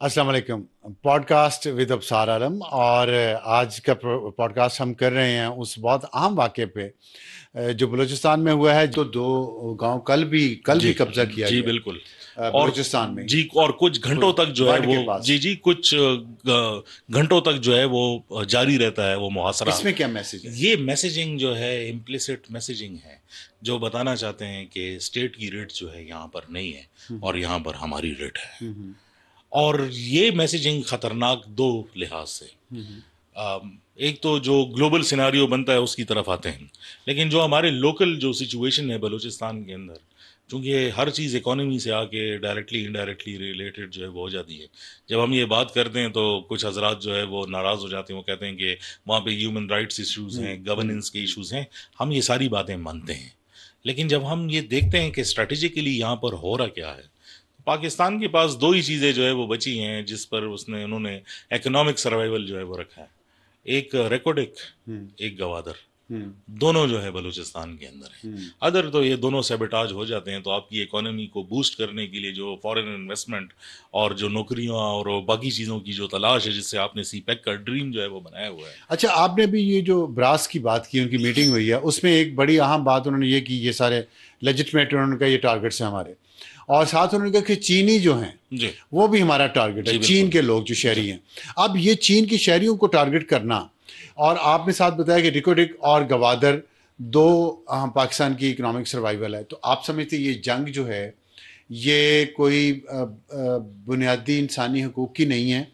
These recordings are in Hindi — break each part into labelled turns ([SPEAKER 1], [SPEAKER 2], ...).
[SPEAKER 1] अस्सलाम वालेकुम। पॉडकास्ट विद अबसार आलम। और आज का पॉडकास्ट हम कर रहे हैं उस बहुत अहम वाक़े पे जो बलूचिस्तान में हुआ है। जो दो गांव कल
[SPEAKER 2] जी,
[SPEAKER 1] भी कब्जा किया
[SPEAKER 2] जी,
[SPEAKER 1] गया
[SPEAKER 2] बिल्कुल। और
[SPEAKER 1] बलूचिस्तान में ही,
[SPEAKER 2] जी, और कुछ घंटों तक जो है
[SPEAKER 1] बर्ड
[SPEAKER 2] वो
[SPEAKER 1] के पास।
[SPEAKER 2] कुछ घंटों तक जो है वो जारी रहता है वो मुहासरा।
[SPEAKER 1] इसमें क्या मैसेज है?
[SPEAKER 2] ये मैसेजिंग जो है इम्प्लिसिट मैसेजिंग है, जो बताना चाहते हैं कि स्टेट की रेट जो है यहाँ पर नहीं है और यहाँ पर हमारी रेट है। और ये मैसेजिंग खतरनाक दो लिहाज से। एक तो जो ग्लोबल सिनारियो बनता है उसकी तरफ आते हैं, लेकिन जो हमारे लोकल जो सिचुएशन है बलूचिस्तान के अंदर, चूँकि हर चीज़ इकोनॉमी से आके डायरेक्टली इनडायरेक्टली रिलेटेड जो है वो हो जाती है। जब हम ये बात करते हैं तो कुछ हजरात जो है वो नाराज़ हो जाते हैं, वो कहते हैं कि वहाँ पे ह्यूमन राइट्स इश्यूज़ हैं, गवर्नेंस के इश्यूज़ हैं। हम ये सारी बातें मानते हैं, लेकिन जब हम ये देखते हैं कि स्ट्रैटेजिकली यहाँ पर हो रहा क्या है, पाकिस्तान के पास दो ही चीज़ें जो है वो बची हैं जिस पर उन्होंने इकोनॉमिक सर्वाइवल जो है वो रखा है। एक रेकोर्डिक, एक गवादर, दोनों जो है बलूचिस्तान के अंदर है। अदर तो ये दोनों सैबोटाज हो जाते हैं तो आपकी इकोनॉमी को बूस्ट करने के लिए जो फॉरेन इन्वेस्टमेंट और जो नौकरियां और बाकी चीज़ों की जो तलाश है, जिससे आपने सीपैक का ड्रीम जो है वो बनाया हुआ है।
[SPEAKER 1] अच्छा, आपने भी ये जो ब्रास की बात की, उनकी मीटिंग हुई है, उसमें एक बड़ी अहम बात उन्होंने ये की, ये सारे लेजिटमेट उन्होंने कहा ये टारगेट्स हैं हमारे, और साथ उन्होंने कहा कि चीनी जो हैं
[SPEAKER 2] जी,
[SPEAKER 1] वो भी हमारा टारगेट है।
[SPEAKER 2] जी,
[SPEAKER 1] चीन
[SPEAKER 2] बिल्कुल।
[SPEAKER 1] के लोग जो शहरी हैं, अब ये चीन के शहरियों को टारगेट करना, और आपने साथ बताया कि रिकोडिक और गवादर दो पाकिस्तान की इकोनॉमिक सर्वाइवल है, तो आप समझते ये जंग जो है ये कोई बुनियादी इंसानी हकूक़ की नहीं है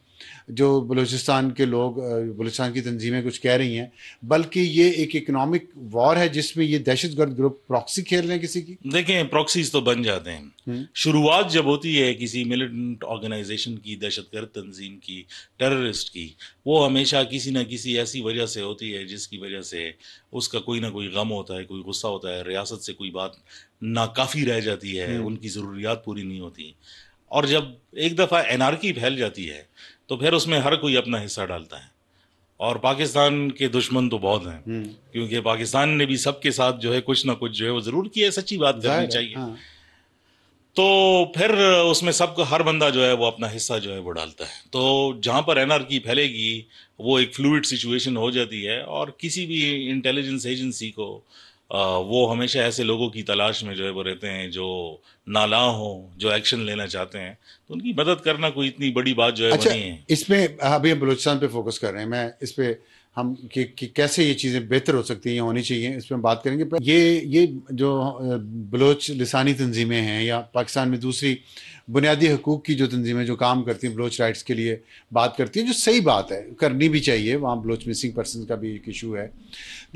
[SPEAKER 1] जो बलूचिस्तान के लोग, बलूचिस्तान की तंजीमें कुछ कह रही हैं, बल्कि ये एक इकोनॉमिक वॉर है जिसमें ये दहशतगर्द ग्रुप प्रॉक्सी खेल रहे हैं किसी की।
[SPEAKER 2] देखें, प्रॉक्सीज तो बन जाते हैं। शुरुआत जब होती है किसी मिलिटेंट ऑर्गेनाइजेशन की, दहशतगर्द तंजीम की, टेररिस्ट की, वो हमेशा किसी ना किसी ऐसी वजह से होती है जिसकी वजह से उसका कोई ना कोई गम होता है, कोई गुस्सा होता है, रियासत से कोई बात नाकाफ़ी रह जाती है, उनकी ज़रूरियात पूरी नहीं होती। और जब एक दफ़ा एनार्की फैल जाती है तो फिर उसमें हर कोई अपना हिस्सा डालता है। और पाकिस्तान के दुश्मन तो बहुत हैं, क्योंकि पाकिस्तान ने भी सबके साथ जो है कुछ ना कुछ जो है वो ज़रूर किया है, सच्ची बात करनी
[SPEAKER 1] जाहिर है,
[SPEAKER 2] चाहिए।
[SPEAKER 1] हाँ।
[SPEAKER 2] तो फिर उसमें सबको, हर बंदा जो है वो अपना हिस्सा जो है वो डालता है। तो जहाँ पर एनआरकी फैलेगी वो एक फ्लूइड सिचुएशन हो जाती है, और किसी भी इंटेलिजेंस एजेंसी को वो हमेशा ऐसे लोगों की तलाश में जो है वो रहते हैं जो नाला हो, जो एक्शन लेना चाहते हैं, तो उनकी मदद करना कोई इतनी बड़ी बात जो है वो
[SPEAKER 1] अच्छा,
[SPEAKER 2] नहीं है।
[SPEAKER 1] इसमें अभी हम बलूचिस्तान पे फोकस कर रहे हैं, मैं इस पे हम कि कैसे ये चीज़ें बेहतर हो सकती हैं या होनी चाहिए, इस पर हम बात करेंगे। पर ये जो बलोच लिसानी तंजीमें हैं या पाकिस्तान में दूसरी बुनियादी हकूक़ की जो तंजीमें जो काम करती हैं, बलोच राइट्स के लिए बात करती हैं, जो सही बात है, करनी भी चाहिए, वहाँ बलोच मिसिंग पर्सन का भी एक इशू है।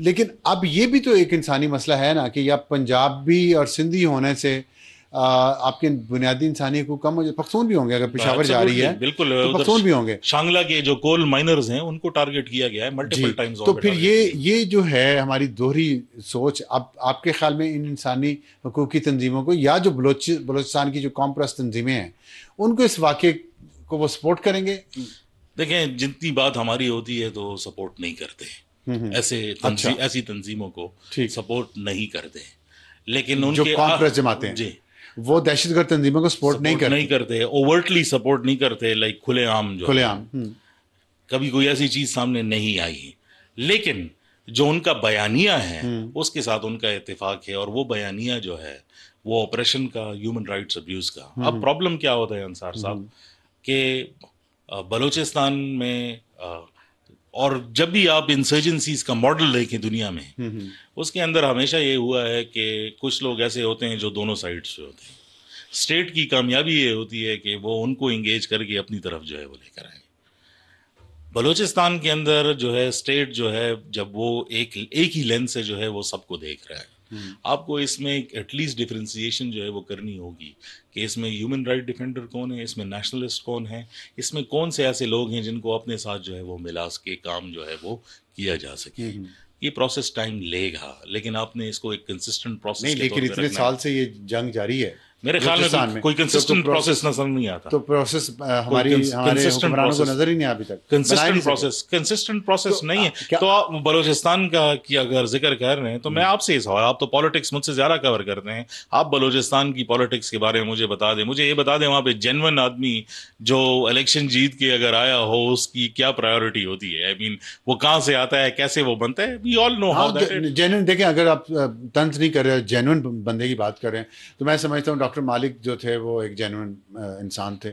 [SPEAKER 1] लेकिन अब ये भी तो एक इंसानी मसला है ना कि या पंजाबी और सिंधी होने से आपके बुनियादी इंसानी हकूक़ कम हो जाए। पख्तून भी होंगे, अगर पेशावर जा रही है
[SPEAKER 2] बिल्कुल,
[SPEAKER 1] तो
[SPEAKER 2] उधर
[SPEAKER 1] पख्तून भी होंगे।
[SPEAKER 2] शांगला के जो कोल माइनर्स हैं उनको टारगेट किया गया है,
[SPEAKER 1] जी,
[SPEAKER 2] मल्टीपल टाइम्स
[SPEAKER 1] तो
[SPEAKER 2] वहाँ पे
[SPEAKER 1] फिर
[SPEAKER 2] टारगेट किया
[SPEAKER 1] ये जो है हमारी दोहरी सोच, अब आपके ख्याल में इन इंसानी हकूक़ की तंजीमों को या जो बलोचिस्तान की जो कौम परस्त तंजीमें हैं उनको इस वाक़े को वो सपोर्ट करेंगे?
[SPEAKER 2] देखें, जितनी बात हमारी होती है तो सपोर्ट नहीं करते,
[SPEAKER 1] अच्छा,
[SPEAKER 2] ऐसी तंजीमों को
[SPEAKER 1] ठीक।
[SPEAKER 2] सपोर्ट नहीं करते, लेकिन
[SPEAKER 1] जो
[SPEAKER 2] उनके
[SPEAKER 1] कौम परस्त जमाते हैं
[SPEAKER 2] जी,
[SPEAKER 1] वो दहशतगर्द तंजीमों को सपोर्ट नहीं
[SPEAKER 2] सपोर्ट नहीं
[SPEAKER 1] करती
[SPEAKER 2] करते, ओवर्टली सपोर्ट नहीं करते, लाइक खुलेआम जो है।
[SPEAKER 1] खुलेआम।
[SPEAKER 2] कभी कोई ऐसी चीज सामने नहीं आई है, लेकिन जो उनका बयानिया है उसके साथ उनका इत्तेफाक है, और वो बयानिया जो है वो ऑपरेशन का, ह्यूमन राइट्स अब्यूज का। अब प्रॉब्लम क्या होता है अंसार साहब, कि बलूचिस्तान में और जब भी आप इंसर्जेंसीज का मॉडल देखें दुनिया में, उसके अंदर हमेशा ये हुआ है कि कुछ लोग ऐसे होते हैं जो दोनों साइड से होते हैं। स्टेट की कामयाबी ये होती है कि वो उनको इंगेज करके अपनी तरफ जो है वो लेकर आए। बलूचिस्तान के अंदर जो है स्टेट जो है, जब वो एक ही लेंस से जो है वो सबको देख रहा है, आपको इसमें एटलीस्ट डिफरेंशिएशन जो है वो करनी होगी कि इसमें ह्यूमन राइट डिफेंडर कौन है, इसमें नेशनलिस्ट कौन है, इसमें कौन से ऐसे लोग हैं जिनको अपने साथ जो है वो मिला के काम जो है वो किया जा सके। ये प्रोसेस टाइम लेगा, लेकिन आपने इसको एक कंसिस्टेंट
[SPEAKER 1] नहीं,
[SPEAKER 2] प्रोसेस के तौर
[SPEAKER 1] लेकिन
[SPEAKER 2] पे
[SPEAKER 1] इतने
[SPEAKER 2] रखना
[SPEAKER 1] साल
[SPEAKER 2] है।
[SPEAKER 1] से ये जंग जारी है।
[SPEAKER 2] मेरे ख्याल
[SPEAKER 1] बलूचिस्तान
[SPEAKER 2] में
[SPEAKER 1] में
[SPEAKER 2] कोई कंसिस्टेंट प्रोसेस नजर नहीं आता।
[SPEAKER 1] तो प्रोसेस हमारे हुक्मरानों को नजर ही नहीं अभी तक,
[SPEAKER 2] कंसिस्टेंट प्रोसेस
[SPEAKER 1] तो
[SPEAKER 2] नहीं है।
[SPEAKER 1] क्या
[SPEAKER 2] तो आप बलूचिस्तान का की अगर जिक्र कर रहे हैं तो मैं आपसे इस सवाल, आप तो पॉलिटिक्स मुझसे ज्यादा कवर करते हैं, आप बलूचिस्तान की पॉलिटिक्स के बारे में मुझे बता दें, मुझे ये बता दें वहां पे जेन्युइन आदमी जो इलेक्शन जीत के अगर आया हो उसकी क्या प्रायोरिटी होती है? आई मीन वो कहाँ से आता है, कैसे वो बनता है? We all know how that it.
[SPEAKER 1] Genuine देखें, अगर आप तंज नहीं कर रहे, जेन्युइन बंदे की बात कर रहे हैं, तो मैं समझता हूँ डॉक्टर मालिक जो थे वो एक जेन्युइन इंसान थे,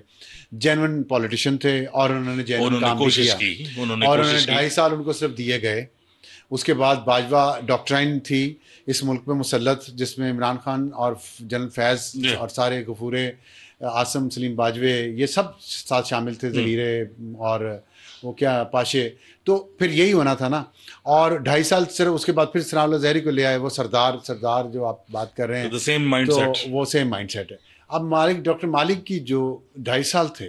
[SPEAKER 1] जेन्युइन पॉलिटिशियन थे, और उन्होंने जेन्युइन काम भी किया, और उन्होंने 2.5 साल उनको सिर्फ दिए गए। उसके बाद बाजवा डॉक्ट्राइन थी इस मुल्क में मुसल्लत, जिसमें इमरान खान और जनरल फैज़ और सारे गफूरे, आसम सलीम बाजवे, ये सब साथ शामिल थे, ज़हीरे और वो क्या पाशे। तो फिर यही होना था ना। और 2.5 साल सिर्फ, उसके बाद फिर सनाउल्लाह ज़हरी को ले आए, वो सरदार जो आप बात कर रहे हैं, तो वो सेम माइंडसेट है। अब मालिक, डॉक्टर मालिक की जो 2.5 साल थे,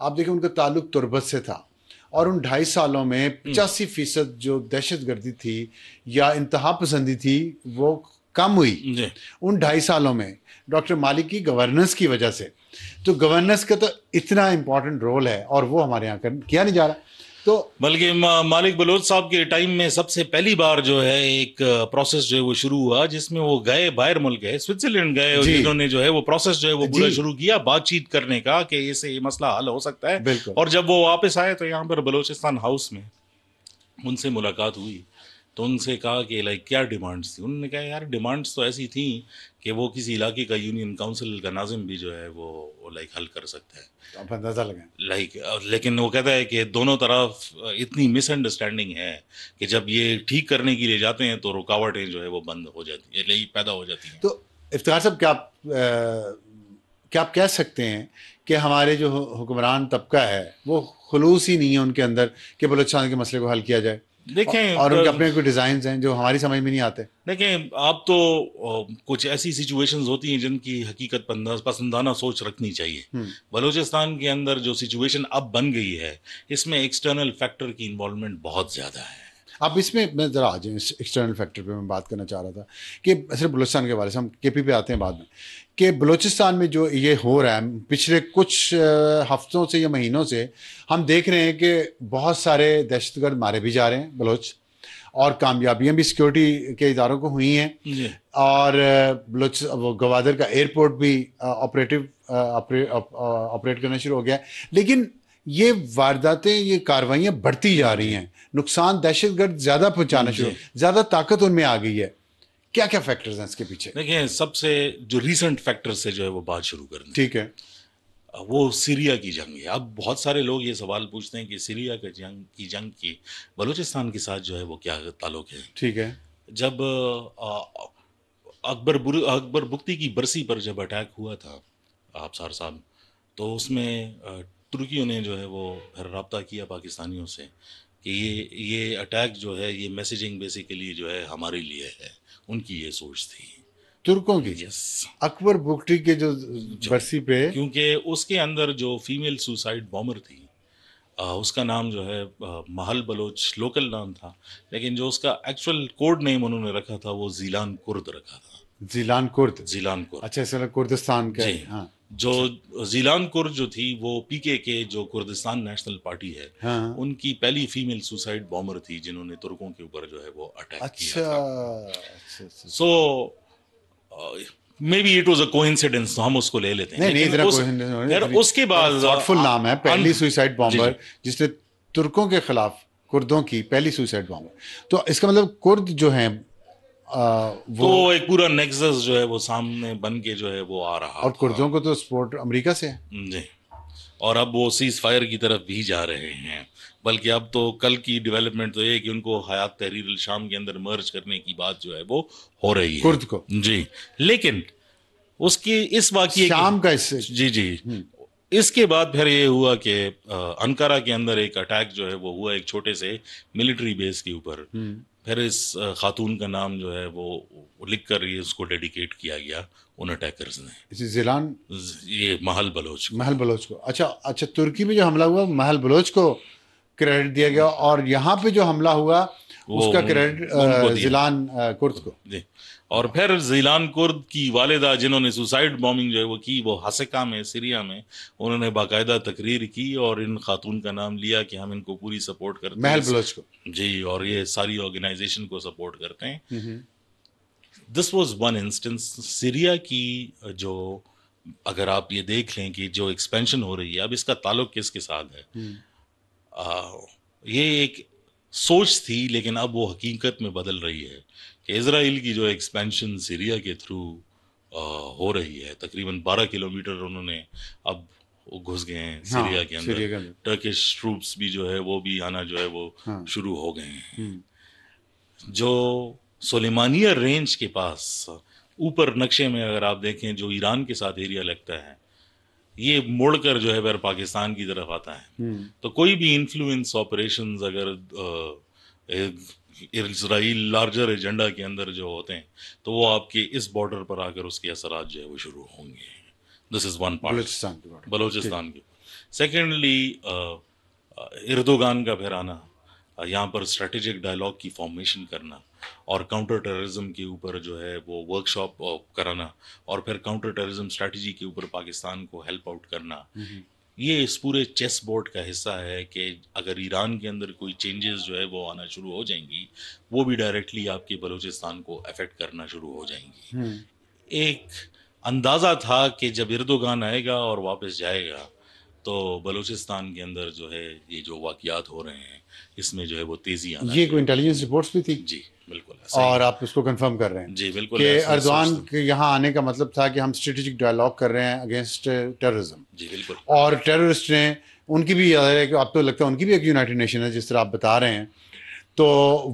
[SPEAKER 1] आप देखें उनका ताल्लुक तुर्बत से था, और उन 2.5 सालों में 85% जो दहशतगर्दी थी या इंतहा पसंदी थी वो कम हुई उन 2.5 सालों में डॉक्टर मालिक की गवर्नेंस की वजह से। तो गवर्नेंस का तो इतना इंपॉर्टेंट रोल है, और वो हमारे यहाँ किया नहीं जा रहा। तो
[SPEAKER 2] बल्कि मालिक बलोच साहब के टाइम में सबसे पहली बार जो है एक प्रोसेस जो है वो शुरू हुआ, जिसमें वो गए, बाहर मुल्क गए, स्विट्जरलैंड गए, और जिन्होंने जो है वो प्रोसेस जो है वो पूरा शुरू किया बातचीत करने का कि इससे ये मसला हल हो सकता है। और जब वो वापस आए तो यहाँ पर बलोचिस्तान हाउस में उनसे मुलाकात हुई, तो उनसे कहा कि लाइक क्या डिमांड्स थी। उन्होंने कहा यार डिमांड्स तो ऐसी थी कि वो किसी इलाके का यूनियन काउंसिल का नाजिम भी जो है वो लाइक हल कर सकता है।
[SPEAKER 1] आप अंदाजा लगाएं
[SPEAKER 2] लाइक लेकिन वो कहता है कि दोनों तरफ इतनी मिसअंडरस्टैंडिंग है कि जब ये ठीक करने के लिए जाते हैं तो रुकावटें जो है वो बंद हो जाती है, पैदा हो जाती हैं।
[SPEAKER 1] तो इफ्तिखार साहब, क्या आप कह सकते हैं कि हमारे जो हुक्मरान तबका है वो खुलूस ही नहीं है उनके अंदर कि बलूचिस्तान के मसले को हल किया जाए?
[SPEAKER 2] देखें,
[SPEAKER 1] और उनके अपने कोई डिजाइन हैं जो हमारी समझ में नहीं आते।
[SPEAKER 2] देखें, आप तो कुछ ऐसी सिचुएशंस होती हैं जिनकी हकीकत पसंदाना सोच रखनी चाहिए। बलूचिस्तान के अंदर जो सिचुएशन अब बन गई है, इसमें एक्सटर्नल फैक्टर की इन्वॉल्वमेंट बहुत ज़्यादा है।
[SPEAKER 1] अब इसमें मैं ज़रा आ जाऊँ एक्सटर्नल फैक्टर पे मैं बात करना चाह रहा था कि सिर्फ बलूचिस्तान के बारे से, हम केपी पे आते हैं बाद में, कि बलूचिस्तान में जो ये हो रहा है पिछले कुछ हफ्तों से या महीनों से, हम देख रहे हैं कि बहुत सारे दहशतगर्द मारे भी जा रहे हैं बलोच, और कामयाबियां भी सिक्योरिटी के इदारों को हुई हैं, और वो गवादर का एयरपोर्ट भी ऑपरेट करना शुरू हो गया है। लेकिन ये वारदातें, ये कार्रवाइयाँ बढ़ती जा रही हैं, नुकसान दहशतगर्द ज़्यादा पहुँचाना शुरू, ज़्यादा ताकत उनमें आ गई है। क्या क्या फैक्टर्स हैं इसके पीछे?
[SPEAKER 2] देखिए, सबसे जो रीसेंट फैक्टर से जो है वो बात शुरू करनी,
[SPEAKER 1] ठीक है,
[SPEAKER 2] वो सीरिया की जंग है। अब बहुत सारे लोग ये सवाल पूछते हैं कि सीरिया की जंग की बलूचिस्तान के साथ जो है वो क्या ताल्लुक है?
[SPEAKER 1] ठीक है।
[SPEAKER 2] जब अकबर बुख्ती की बरसी पर जब अटैक हुआ था आबसार साहब, तो उसमें तुर्कियों ने जो है वो फिर रब्ता किया पाकिस्तानियों से कि ये अटैक जो है ये मैसेजिंग बेसिकली जो है हमारे लिए है। उनकी ये सोच थी
[SPEAKER 1] तुर्कों की।
[SPEAKER 2] यस,
[SPEAKER 1] अकबर बुख्ती के जो बरसी पे,
[SPEAKER 2] क्योंकि उसके अंदर जो फीमेल सुसाइड बॉम्बर थी, उसका नाम जो है महल बलोच लोकल नाम था, लेकिन जो उसका एक्चुअल कोड नेम उन्होंने रखा था वो जीलान कुर्द रखा था।
[SPEAKER 1] जीलान कुर्द।
[SPEAKER 2] अच्छा,
[SPEAKER 1] इसमें कुर्दिस्तान का। हाँ।
[SPEAKER 2] जो जीलान कुर्द जो थी वो पीके के जो कुर्दिस्तान नेशनल पार्टी है,
[SPEAKER 1] हाँ।
[SPEAKER 2] उनकी पहली फीमेल सुसाइड बॉम्बर थी जिन्होंने तुर्कों के ऊपर जो है वो अटैक किया था। So maybe it was a coincidence, तो हम उसको ले लेते हैं।
[SPEAKER 1] नहीं,
[SPEAKER 2] उसके बाद
[SPEAKER 1] थॉटफुल नाम है, पहली सुसाइड बॉम्बर जिसने तुर्कों के खिलाफ, कुर्दों की पहली सुसाइड बॉम्बर। तो इसका मतलब कुर्द जो है
[SPEAKER 2] वो तो एक पूरा नेक्सस जो है वो सामने बन के जो है वो आ रहा,
[SPEAKER 1] और कुर्दों को तो सपोर्ट अमेरिका से है
[SPEAKER 2] जी, और अब वो सीज फायर की तरफ भी जा रहे हैं। बल्कि अब तो कल की डेवलपमेंट तो ये कि उनको हयात तहरीर शाम के अंदर मर्ज करने की बात जो है वो हो रही है
[SPEAKER 1] कुर्द को।
[SPEAKER 2] जी, लेकिन उसकी इस वाकये
[SPEAKER 1] शाम का
[SPEAKER 2] जी इसके बाद फिर ये हुआ कि अंकारा के अंदर एक अटैक जो है वो हुआ एक छोटे से मिलिट्री बेस के ऊपर। फिर इस खातून का नाम जो है वो लिख कर ये उसको डेडिकेट किया गया उन अटैकर्स ने,
[SPEAKER 1] जिलान,
[SPEAKER 2] ये महल बलोच को।
[SPEAKER 1] अच्छा, तुर्की में जो हमला हुआ महल बलोच को क्रेडिट दिया गया, और यहाँ पे जो हमला हुआ उसका क्रेडिट
[SPEAKER 2] उनको दिया
[SPEAKER 1] जिलान कुर्द को।
[SPEAKER 2] जी। और फिर जिलान कुर्द की वालिदा जिन्होंने सुसाइड बॉम्बिंग जो है वो की, वो हसका में, सीरिया में, उन्होंने बाकायदा तकरीर की और इन खातून का नाम लिया कि हम इनको पूरी सपोर्ट करते
[SPEAKER 1] महल
[SPEAKER 2] हैं
[SPEAKER 1] बलोच को।
[SPEAKER 2] जी, और ये सारी ऑर्गेनाइजेशन को सपोर्ट करते हैं। This was one instance. Syria की जो, अगर आप ये देख लें कि जो एक्सपेंशन हो रही है, अब इसका ताल्लुक किसके साथ है? ये एक सोच थी, लेकिन अब वो हकीकत में बदल रही है कि इजराइल की जो एक्सपेंशन सीरिया के थ्रू हो रही है, तकरीबन 12 किलोमीटर उन्होंने अब वो घुस गए हैं सीरिया के अंदर। टर्किश ट्रूप्स भी जो है वो भी आना जो है वो शुरू हो गए हैं। जो सुलेमानिया रेंज के पास ऊपर नक्शे में अगर आप देखें, जो ईरान के साथ एरिया लगता है, ये मुड़कर जो है फिर पाकिस्तान की तरफ आता है। तो कोई भी इन्फ्लुएंस ऑपरेशंस अगर इजराइल लार्जर एजेंडा के अंदर जो होते हैं, तो वो आपके इस बॉर्डर पर आकर उसके असरात जो है वो शुरू होंगे। This is one part Balochistan की। सेकेंडली एर्दोगान का फिर आना, यहाँ पर स्ट्रेटेजिक डायलॉग की फॉर्मेशन करना और काउंटर टेररिज्म के ऊपर जो है वो वर्कशॉप कराना और फिर काउंटर टेररिज्म स्ट्रेटजी के ऊपर पाकिस्तान को हेल्प आउट करना, ये इस पूरे चेस बोर्ड का हिस्सा है कि अगर ईरान के अंदर कोई चेंजेस जो है वो आना शुरू हो जाएंगी, वो भी डायरेक्टली आपके बलूचिस्तान को अफेक्ट करना शुरू हो जाएंगी। एक अंदाज़ा था कि जब एर्दोगान आएगा और वापस जाएगा तो बलूचिस्तान के अंदर जो है ये जो वाक़यात हो रहे हैं इसमें जो है वो तेज़ी आना,
[SPEAKER 1] ये कोई इंटेलिजेंस रिपोर्ट्स भी थी?
[SPEAKER 2] जी बिल्कुल।
[SPEAKER 1] और आप इसको कंफर्म कर रहे हैं?
[SPEAKER 2] जी बिल्कुल।
[SPEAKER 1] कि एर्दोगान के यहाँ आने का मतलब था कि हम स्ट्रेटेजिक डायलॉग कर रहे हैं अगेंस्ट टेररिज्म।
[SPEAKER 2] जी बिल्कुल।
[SPEAKER 1] और टेररिस्ट ने, उनकी भी याद है कि आप तो लगता है उनकी भी एक यूनाइटेड नेशन है जिस तरह आप बता रहे हैं, तो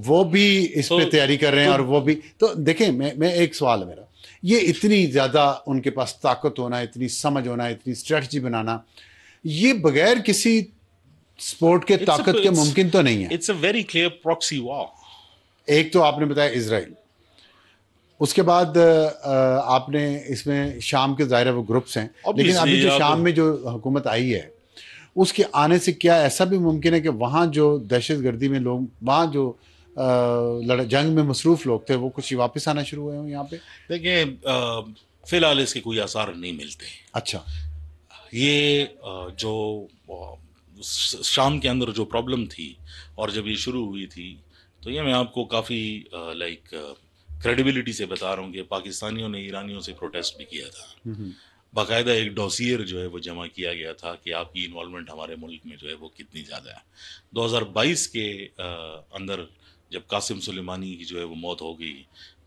[SPEAKER 1] वो भी इस पे तैयारी कर रहे हैं। और वो भी तो देखें, मैं एक सवाल है मेरा, ये इतनी ज़्यादा उनके पास ताकत होना, इतनी समझ होना, इतनी स्ट्रेटजी बनाना, ये बगैर किसी स्पोर्ट के ताकत के मुमकिन तो नहीं है।
[SPEAKER 2] It's a very clear proxy war.
[SPEAKER 1] एक तो आपने बताया इजराइल, उसके बाद आपने इसमें शाम के ज़ाहिर वो ग्रुप्स हैं, लेकिन अभी जो शाम में जो हुकूमत आई है उसके आने से क्या ऐसा भी मुमकिन है कि वहाँ जो दहशतगर्दी में लोग, वहाँ जो जंग में मसरूफ़ लोग थे, वो कुछ वापस आना शुरू हुए हों यहाँ पे?
[SPEAKER 2] देखिए, फिलहाल इसके कोई आसार नहीं मिलते।
[SPEAKER 1] अच्छा,
[SPEAKER 2] ये जो शाम के अंदर जो प्रॉब्लम थी और जब ये शुरू हुई थी, तो ये मैं आपको काफ़ी लाइक क्रेडिबिलिटी से बता रहा हूँ कि पाकिस्तानियों ने ईरानियों से प्रोटेस्ट भी किया था। बाकायदा एक डॉसियर जो है वो जमा किया गया था कि आपकी इन्वॉल्वमेंट हमारे मुल्क में जो है वो कितनी ज़्यादा है। 2022 के अंदर जब कासिम सुलेमानी की जो है वो मौत हो गई,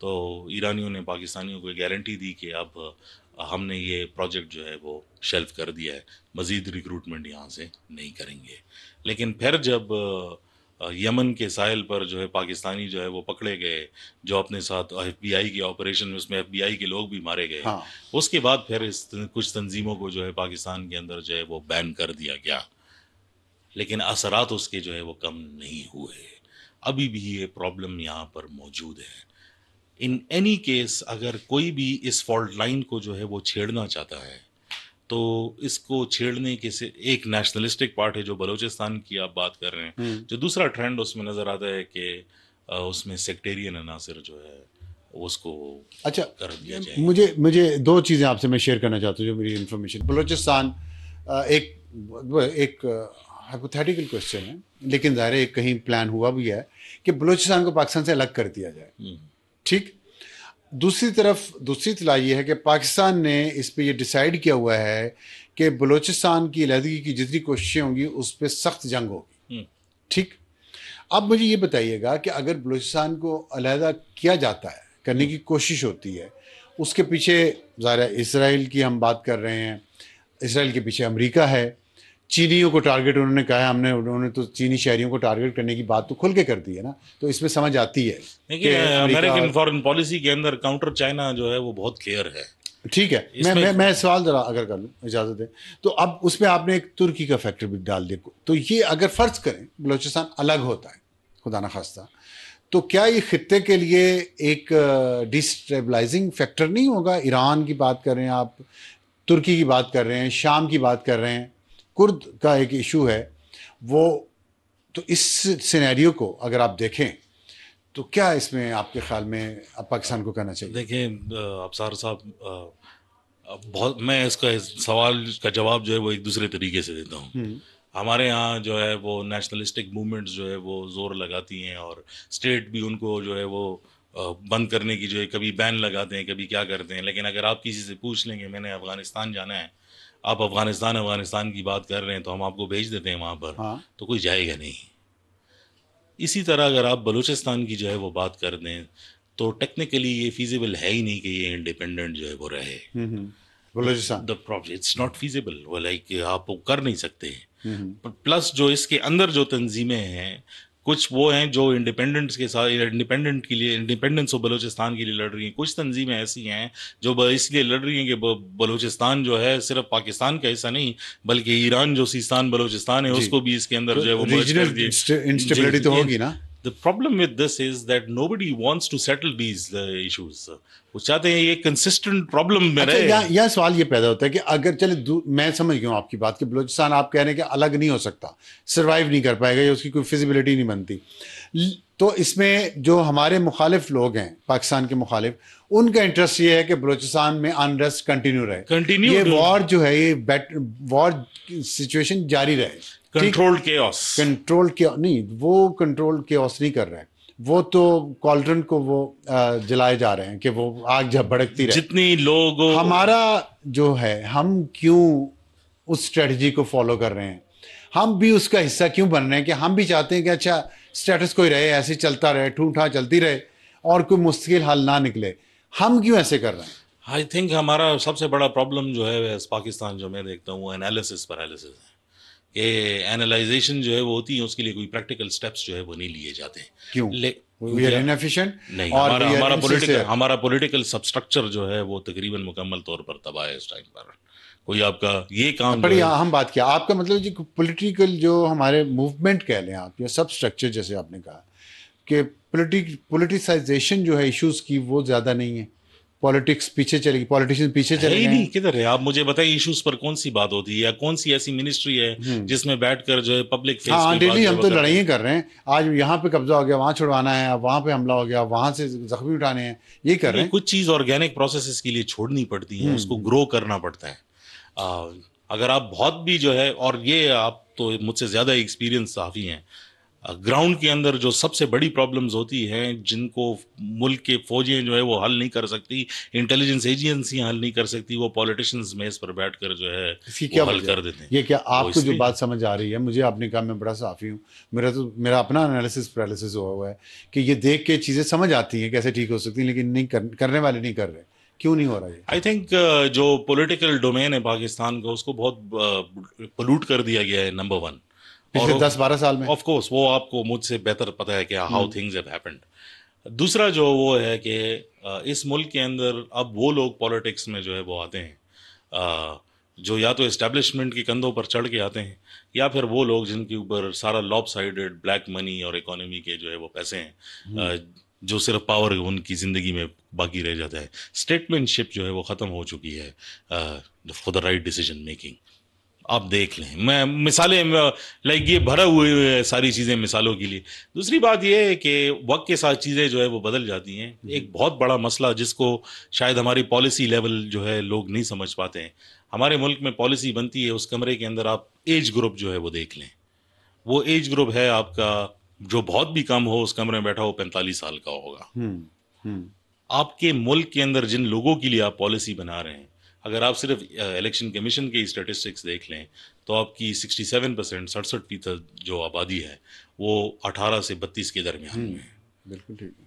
[SPEAKER 2] तो ईरानियों ने पाकिस्तानियों को गारंटी दी कि अब हमने ये प्रोजेक्ट जो है वो शेल्फ कर दिया है, मज़ीद रिक्रूटमेंट यहाँ से नहीं करेंगे। लेकिन फिर जब यमन के साहिल पर जो है पाकिस्तानी जो है वो पकड़े गए, जो अपने साथ FBI के ऑपरेशन में, उसमें FBI के लोग भी मारे गए।
[SPEAKER 1] हाँ।
[SPEAKER 2] उसके बाद फिर कुछ तंजीमों को जो है पाकिस्तान के अंदर जो है वो बैन कर दिया गया, लेकिन असरात उसके जो है वो कम नहीं हुए। अभी भी ये प्रॉब्लम यहाँ पर मौजूद है। इन एनी केस, अगर कोई भी इस फॉल्ट लाइन को जो है वो छेड़ना चाहता है, तो इसको छेड़ने के से एक नेशनलिस्टिक पार्ट है जो बलूचिस्तान की आप बात कर रहे हैं, जो दूसरा ट्रेंड उसमें नज़र आता है कि उसमें सेक्टेरियन अनासर जो है उसको
[SPEAKER 1] अच्छा
[SPEAKER 2] कर दिया जाए।
[SPEAKER 1] मुझे दो चीज़ें आपसे मैं शेयर करना चाहता हूँ जो मेरी इन्फॉर्मेशन। बलूचिस्तान एक हाइपोथेटिकल क्वेश्चन है, लेकिन ज़ाहिर है एक कहीं प्लान हुआ भी है कि बलूचिस्तान को पाकिस्तान से अलग कर दिया जाए, ठीक। दूसरी तरफ दूसरी इत्तला ये है कि पाकिस्तान ने इस पे ये डिसाइड किया हुआ है कि बलूचिस्तान की अलहदगी की जितनी कोशिशें होंगी उस पर सख्त जंग होगी, ठीक। अब मुझे ये बताइएगा कि अगर बलूचिस्तान को अलहदा किया जाता है, करने की कोशिश होती है, उसके पीछे ज़ाहिर इसराइल की हम बात कर रहे हैं, इसराइल के पीछे अमेरिका है, चीनियों को टारगेट उन्होंने कहा है, उन्होंने तो चीनी शहरियों को टारगेट करने की बात तो खुल के कर दी है ना, तो इसमें समझ आती है।
[SPEAKER 2] देखिए, अमेरिकन फॉरेन पॉलिसी के अंदर काउंटर चाइना जो है वो बहुत क्लियर है,
[SPEAKER 1] ठीक है। मैं सवाल जरा अगर कर लूँ, इजाज़त है तो। अब उसमें आपने एक तुर्की का फैक्टर भी डाल दिया, तो ये अगर फ़र्ज़ करें बलूचिस्तान अलग होता है, खुदा न खास्ता, तो क्या ये खित्ते के लिए एक डिस्टेबलाइजिंग फैक्टर नहीं होगा? ईरान की बात कर रहे हैं आप, तुर्की की बात कर रहे हैं, शाम की बात कर रहे हैं, कुर्द का एक इशू है वो। तो इस सिनेरियो को अगर आप देखें तो क्या इसमें आपके ख्याल में अब पाकिस्तान को करना चाहिए?
[SPEAKER 2] देखिए अफसार साहब, बहुत मैं इसका इस सवाल का जवाब जो है वो एक दूसरे तरीके से देता हूँ। हमारे यहाँ जो है वो नेशनलिस्टिक मूवमेंट्स जो है वो जोर लगाती हैं, और स्टेट भी उनको जो है वो बंद करने की जो है कभी बैन लगाते हैं, कभी क्या करते हैं। लेकिन अगर आप किसी से पूछ लेंगे मैंने अफ़गानिस्तान जाना है, आप अफ़गानिस्तान अफ़गानिस्तान की बात कर रहे हैं, तो हम आपको भेज देते हैं वहाँ पर,
[SPEAKER 1] हाँ।
[SPEAKER 2] तो कोई जाएगा नहीं। इसी तरह अगर आप बलूचिस्तान की जो है वो बात कर दें, तो टेक्निकली ये फिजिबल है ही नहीं कि ये इंडिपेंडेंट जो है वो रहे।
[SPEAKER 1] Balochistan.
[SPEAKER 2] The problem it's not feasible, वो लाइक आप वो कर नहीं सकते। प्लस जो इसके अंदर जो तंजीमें हैं, कुछ वो हैं जो इंडिपेंडेंस के साथ, इंडिपेंडेंट के लिए, इंडिपेंडेंस ऑफ बलूचिस्तान के लिए लड़ रही हैं। कुछ तंजीमें ऐसी हैं जो इसलिए लड़ रही हैं कि बलूचिस्तान जो है सिर्फ पाकिस्तान का हिस्सा नहीं, बल्कि ईरान जो सीस्तान बलूचिस्तान है उसको भी इसके अंदर जो है वो मर्ज कर दिए।
[SPEAKER 1] इंस्टेबिलिटी तो होगी ना।
[SPEAKER 2] The problem with this is that nobody wants to settle these issues. वो चाहते हैं ये कंसिस्टेंट प्रॉब्लम में रहे।
[SPEAKER 1] यहाँ सवाल ये पैदा होता है कि अगर चले, मैं समझ गया हूँ आपकी बात कि बलूचिस्तान आप कह रहे हैं कि अलग नहीं हो सकता, सर्वाइव नहीं कर पाएगा या उसकी कोई फिजिबिलिटी नहीं बनती। तो इसमें जो हमारे मुखालिफ लोग हैं, पाकिस्तान के मुखालिफ, उनका इंटरेस्ट ये है कि बलूचिस्तान में अनरेस्ट कंटिन्यू रहे, ये वॉर जो है, ये वॉर सिचुएशन जारी रहे।
[SPEAKER 2] कंट्रोल्ड केओस,
[SPEAKER 1] कंट्रोल नहीं, वो कंट्रोल केओस नहीं कर रहे हैं, वो तो कॉल्ड्रन को वो जलाए जा रहे हैं कि वो आग जब भड़कती रहे।
[SPEAKER 2] जितनी लोग,
[SPEAKER 1] हमारा जो है, हम क्यों उस स्ट्रेटजी को फॉलो कर रहे हैं? हम भी उसका हिस्सा क्यों बन रहे हैं कि हम भी चाहते हैं कि अच्छा स्टेटस कोई रहे, ऐसे चलता रहे, ठूठा चलती रहे और कोई मुश्किल हल ना निकले? हम क्यों ऐसे कर रहे हैं?
[SPEAKER 2] आई थिंक हमारा सबसे बड़ा प्रॉब्लम जो है पाकिस्तान जो मैं देखता हूँ, एनालिसिस पैरालिसिस है। कि एनालाइजेशन जो है वो होती है, उसके लिए कोई प्रैक्टिकल स्टेप्स जो है वो नहीं लिए जाते।
[SPEAKER 1] क्यों? इनएफिशिएंट
[SPEAKER 2] नहीं, हमारा पॉलिटिकल सबस्ट्रक्चर जो है वो तकरीबन मुकम्मल तौर पर तबाह है इस टाइम पर। कोई आपका ये काम
[SPEAKER 1] बड़ी अहम बात किया आपका, मतलब जी पॉलिटिकल जो हमारे मूवमेंट कह लें आप, या सब स्ट्रक्चर जैसे आपने कहा कि पॉलिटिसाइजेशन जो है इश्यूज की वो ज़्यादा नहीं है, पॉलिटिक्स पीछे चलेगी, पॉलिटिशियन पीछे चले गए
[SPEAKER 2] नहीं। किधर है? आप मुझे बताइए इश्यूज पर कौन सी बात होती है, या कौन सी ऐसी मिनिस्ट्री है जिसमें बैठकर जो है पब्लिक फेस
[SPEAKER 1] हाँ डेली हम तो लड़ाइयाँ कर रहे हैं, आज यहाँ पे कब्जा हो गया, वहाँ छुड़वाना है, अब वहाँ पे हमला हो गया, वहाँ से जख्मी उठाने हैं, ये कर रहे हैं।
[SPEAKER 2] कुछ चीज़ ऑर्गेनिक प्रोसेसेस के लिए छोड़नी पड़ती है, उसको ग्रो करना पड़ता है। अगर आप बहुत भी जो है, और ये आप तो मुझसे ज़्यादा एक्सपीरियंस काफ़ी हैं, ग्राउंड के अंदर जो सबसे बड़ी प्रॉब्लम्स होती हैं जिनको मुल्क के फौजें जो है वो हल नहीं कर सकती, इंटेलिजेंस एजेंसियां हल नहीं कर सकती, वो पॉलिटिशियंस मेज पर बैठकर जो है
[SPEAKER 1] क्या
[SPEAKER 2] हल कर देते हैं।
[SPEAKER 1] ये क्या आपको जो बात समझ आ रही है, मुझे आपने कहा मैं बड़ा साफ़ी हूँ, मेरा अपना एनालिसिस पैरालिसिस हुआ है कि ये देख के चीज़ें समझ आती हैं कैसे ठीक हो सकती हैं, लेकिन नहीं करने वाले नहीं कर रहे। क्यों नहीं हो रहा है?
[SPEAKER 2] आई थिंक जो पॉलिटिकल डोमेन है पाकिस्तान का, उसको बहुत पोल्यूट कर दिया गया है, नंबर वन।
[SPEAKER 1] पिछले 10-12 साल में।
[SPEAKER 2] ऑफ कोर्स वो आपको मुझसे बेहतर पता है कि हाउ थिंग्स हैव हैपेंड। दूसरा जो वो है कि इस मुल्क के अंदर अब वो लोग पॉलिटिक्स में जो है वो आते हैं जो या तो एस्टेब्लिशमेंट के कंधों पर चढ़ के आते हैं, या फिर वो लोग जिनके ऊपर सारा लॉपसाइडेड ब्लैक मनी और इकोनॉमी के जो है वो पैसे हैं, जो सिर्फ पावर उनकी ज़िंदगी में बाकी रह जाता है। स्टेटमेंटशिप जो है वो ख़त्म हो चुकी है for the right decision making. आप देख लें, मैं मिसालें लाइक ये भरा हुए है सारी चीज़ें मिसालों के लिए। दूसरी बात ये है कि वक्त के साथ चीज़ें जो है वो बदल जाती हैं। एक बहुत बड़ा मसला जिसको शायद हमारी पॉलिसी लेवल जो है लोग नहीं समझ पाते हैं, हमारे मुल्क में पॉलिसी बनती है, उस कमरे के अंदर आप एज ग्रुप जो है वो देख लें। वो एज ग्रुप है आपका जो बहुत भी कम हो, उस कमरे में बैठा हो 45 साल का होगा। आपके मुल्क के अंदर जिन लोगों के लिए आप पॉलिसी बना रहे हैं, अगर आप सिर्फ इलेक्शन कमीशन के स्टैटिस्टिक्स देख लें तो आपकी 67%, 67% जो आबादी है वो 18 से 32 के दरमियान में है।
[SPEAKER 1] बिल्कुल ठीक है।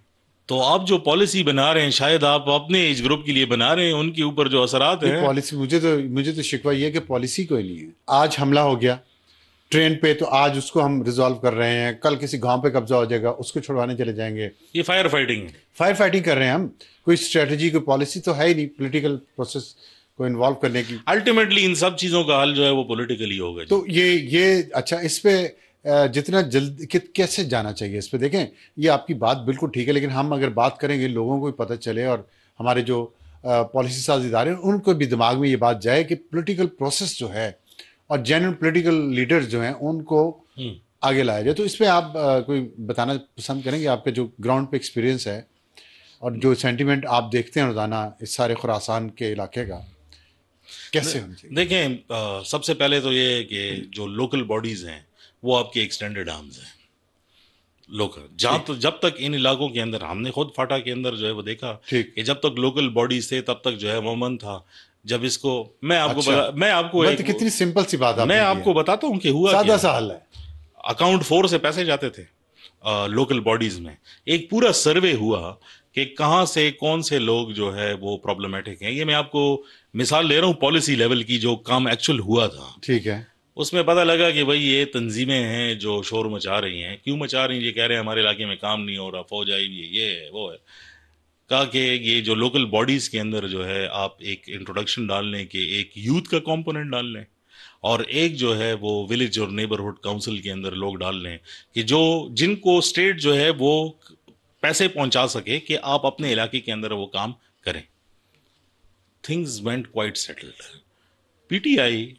[SPEAKER 2] तो आप जो पॉलिसी बना रहे हैं, शायद आप अपने एज ग्रुप के लिए बना रहे हैं, उनके ऊपर जो असरात हैं।
[SPEAKER 1] पॉलिसी मुझे तो शिकवा ये है कि पॉलिसी कोई नहीं है। आज हमला हो गया ट्रेन पे, तो आज उसको हम रिजॉल्व कर रहे हैं, कल किसी गांव पे कब्जा हो जाएगा, उसको छुड़वाने चले जाएंगे।
[SPEAKER 2] ये फायर फाइटिंग
[SPEAKER 1] कर रहे हैं हम। कोई स्ट्रेटजी, कोई पॉलिसी तो है ही नहीं पॉलिटिकल प्रोसेस को इन्वॉल्व करने की।
[SPEAKER 2] अल्टीमेटली इन सब चीज़ों का हल जो है वो पॉलिटिकली होगा।
[SPEAKER 1] तो ये अच्छा, इस पे जितना जल्द कैसे जाना चाहिए इस पे? देखें, ये आपकी बात बिल्कुल ठीक है, लेकिन हम अगर बात करेंगे लोगों को भी पता चले, और हमारे जो पॉलिसी साज इदारे हैं उनको भी दिमाग में ये बात जाए कि पॉलिटिकल प्रोसेस जो है और जेन्युइन पॉलिटिकल लीडर्स जो हैं उनको आगे लाया जाए। तो इस पे आप कोई बताना पसंद करेंगे, आपका जो ग्राउंड पे एक्सपीरियंस है और जो सेंटिमेंट आप देखते हैं रोज़ाना इस सारे खुरासान के इलाके का, कैसे होना चाहिए?
[SPEAKER 2] देखें, सबसे पहले तो ये है कि जो लोकल बॉडीज हैं वो आपके एक्सटेंडेड आर्म्स हैं। लोकल जहाँ
[SPEAKER 1] ठीक
[SPEAKER 2] तो जब तक इन इलाकों के अंदर, हमने खुद फाटा के अंदर जो है वो देखा
[SPEAKER 1] ठीक।
[SPEAKER 2] कि जब तक लोकल बॉडीज थे तब तक जो है वो अमन था। जब इसको
[SPEAKER 1] अच्छा,
[SPEAKER 2] मैं आपको
[SPEAKER 1] बट
[SPEAKER 2] एक
[SPEAKER 1] कितनी सिंपल सी बात
[SPEAKER 2] मैं
[SPEAKER 1] आपने की है,
[SPEAKER 2] आपको बताता हूँ कि हुआ
[SPEAKER 1] सादा
[SPEAKER 2] क्या।
[SPEAKER 1] सा हल है।
[SPEAKER 2] अकाउंट 4 से पैसे जाते थे लोकल बॉडीज में। एक पूरा सर्वे हुआ कि कहाँ से कौन से लोग जो है वो प्रॉब्लमेटिक हैं। ये मैं आपको मिसाल ले रहा हूँ पॉलिसी लेवल की, जो काम एक्चुअल हुआ था
[SPEAKER 1] ठीक है।
[SPEAKER 2] उसमें पता लगा कि भाई ये तंजीमें हैं जो शोर मचा रही हैं। क्यों मचा रही हैं? ये कह रहे हैं हमारे इलाके में काम नहीं हो रहा, फौज आई हुई है, ये है वो है। कहा कि ये जो लोकल बॉडीज के अंदर जो है आप एक इंट्रोडक्शन डाल लें कि एक यूथ का कंपोनेंट डाल लें, और एक जो है वो विलेज और नेबरहुड काउंसिल के अंदर लोग डाल लें कि जो जिनको स्टेट जो है वो पैसे पहुंचा सके कि आप अपने इलाके के अंदर वो काम करें। Things went quite settled. PTI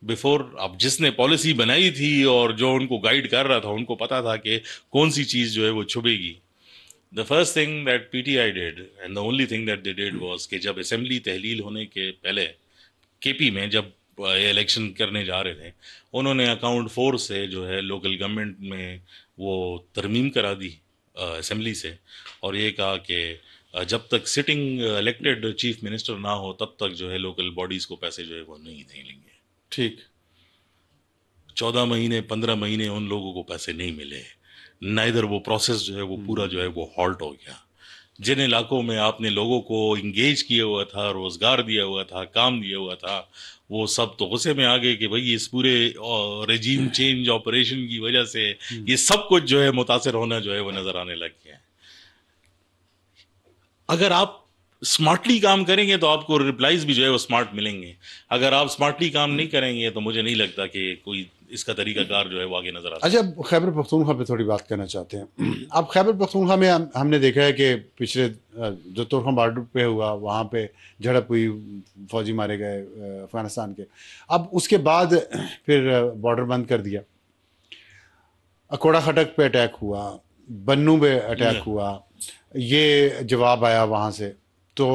[SPEAKER 2] before, अब जिसने पॉलिसी बनाई थी और जो उनको गाइड कर रहा था उनको पता था कि कौन सी चीज़ जो है वो छुपेगी। The first thing that PTI did and the only thing that they did was कि जब असेंबली तहलील होने के पहले केपी में जब इलेक्शन करने जा रहे थे, उन्होंने अकाउंट 4 से जो है लोकल गवर्नमेंट में वो तरमीम करा दी असेंबली से, और ये कहा कि जब तक सिटिंग इलेक्टेड चीफ मिनिस्टर ना हो तब तक जो है लोकल बॉडीज़ को पैसे जो है वो नहीं देंगे।
[SPEAKER 1] ठीक।
[SPEAKER 2] 14 महीने 15 महीने उन लोगों को पैसे नहीं मिले। ना इधर वो प्रोसेस जो है वो पूरा जो है वो हॉल्ट हो गया। जिन इलाकों में आपने लोगों को इंगेज किया हुआ था, रोजगार दिया हुआ था, काम दिया हुआ था, वो सब तो गुस्से में आ गए कि भाई इस पूरे रेजीम चेंज ऑपरेशन की वजह से ये सब कुछ जो है मुतासर होना जो है वो नजर आने लग गया है। अगर आप स्मार्टली काम करेंगे तो आपको रिप्लाईज भी जो है वो स्मार्ट मिलेंगे। अगर आप स्मार्टली काम नहीं करेंगे तो मुझे नहीं लगता कि कोई इसका तरीकाकार जो है वो आगे नजर आ
[SPEAKER 1] अच्छा, अब खैबर पख्तूनख्वा पे थोड़ी बात करना चाहते हैं। अब खैबर पख्तूनख्वा में हमने देखा है कि पिछले जो तोरखा बॉर्डर पे हुआ वहाँ पे झड़प हुई, फौजी मारे गए अफ़गानिस्तान के। अब उसके बाद फिर बॉर्डर बंद कर दिया, अकोड़ा खटक पे अटैक हुआ, बन्नू पे अटैक हुआ, ये जवाब आया वहाँ से। तो